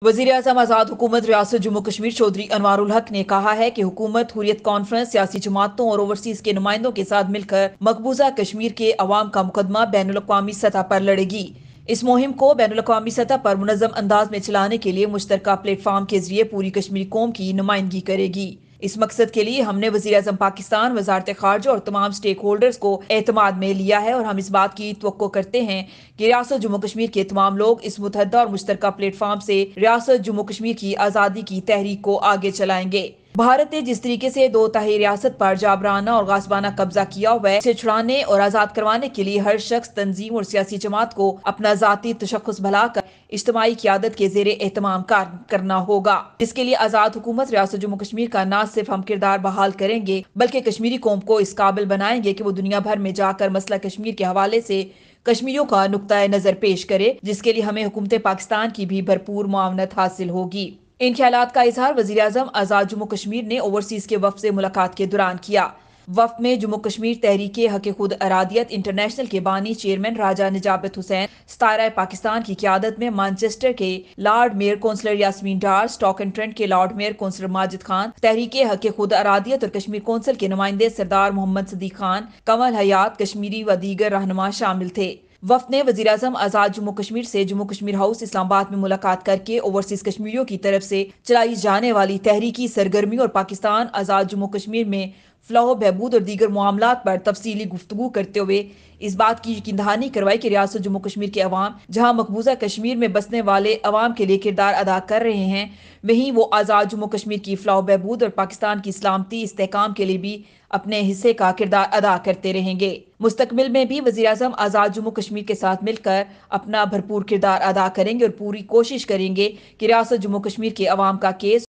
वज़ीर-ए-आज़म आज़ाद हुकूमत रियासत जम्मू कश्मीर चौधरी अनवारुल हक ने कहा है कि हुकूमत हुर्रियत कॉन्फ्रेंस सियासी जमातों और ओवरसीज के नुमाइंदों के साथ मिलकर मकबूजा कश्मीर के अवाम का मुकदमा बैनुल-अक़वामी सतह पर लड़ेगी। इस मुहिम को बैनुल-अक़वामी सतह पर मुनज़्ज़म अंदाज में चलाने के लिए मुश्तरका प्लेटफार्म के जरिए पूरी कश्मीरी कौम की नुमाइंदगी करेगी। इस मकसद के लिए हमने वज़ीर-ए-आज़म पाकिस्तान, वज़ारत ख़ारजा और तमाम स्टेक होल्डर्स को एतमाद में लिया है और हम इस बात की तवक्को करते हैं कि रियासत जम्मू कश्मीर के तमाम लोग इस मुतहद्दा और मुश्तरका प्लेटफार्म से रियासत जम्मू कश्मीर की आज़ादी की तहरीक को आगे चलाएंगे। भारत ने जिस तरीके से दो तहे रियासत पर जाबराना और गासबाना कब्जा किया हुआ है, इसे छुड़ाने और आज़ाद करवाने के लिए हर शख्स, तंजीम और सियासी जमात को अपना ज़ाती तशख़्ख़ुस भलाकर इज्तिमाई क़ियादत के ज़ेरे एहतमाम करना होगा, जिसके लिए आज़ाद हुकूमत रियासत जम्मू कश्मीर का न सिर्फ हम किरदार बहाल करेंगे बल्कि कश्मीरी कौम को इस काबिल बनाएंगे कि वो दुनिया भर में जाकर मसला कश्मीर के हवाले से कश्मीरियों का नुक्ता नज़र पेश करे, जिसके लिए हमें हुकूमत पाकिस्तान की भी भरपूर मुआवनत हासिल होगी। इन ख्यालात का इजहार वज़ीर-ए-आज़म आज़ाद जम्मू कश्मीर ने ओवरसीज के वफ़द से मुलाकात के दौरान किया। वफ़द में जम्मू कश्मीर तहरीक हक़ खुद अरादियत इंटरनेशनल के बानी चेयरमैन राजा निजाबत हुसैन, सतारा पाकिस्तान की क़ियादत में मानचेस्टर के lord mayor councillor Yasmin Dar, Stoke and Trent के lord mayor councillor Majid Khan, तहरीक हक़ खुद अरादियत और कश्मीर कौंसिल के नुमाइंदे सरदार मोहम्मद सदीक खान, कमल हयात कश्मीरी व दीगर रहनुमा शामिल थे। वफ़द ने वज़ीर-ए-आज़म आज़ाद जम्मू कश्मीर से जम्मू कश्मीर हाउस इस्लामाबाद में मुलाकात करके ओवरसीज कश्मीरियों की तरफ से चलाई जाने वाली तहरीकी सरगर्मी और पाकिस्तान आज़ाद जम्मू कश्मीर में फ़लाह बहबूद और दीगर मामलात पर तफसीली गुफ्तगू करते हुए इस बात की यकीन दहानी करवाई कि रियासत जम्मू कश्मीर के अवाम जहाँ मकबूजा कश्मीर में बसने वाले अवाम के लिए किरदार अदा कर रहे हैं, वहीं वो आज़ाद जम्मू कश्मीर की फ़लाह बहबूद और पाकिस्तान की सलामती इस्तेहकाम के लिए भी अपने हिस्से का किरदार अदा करते रहेंगे। मुस्तकबिल में भी वज़ीर-ए-आज़म आज़ाद जम्मू कश्मीर के साथ मिलकर अपना भरपूर किरदार अदा करेंगे और पूरी कोशिश करेंगे कि रियासत जम्मू कश्मीर के अवाम का केस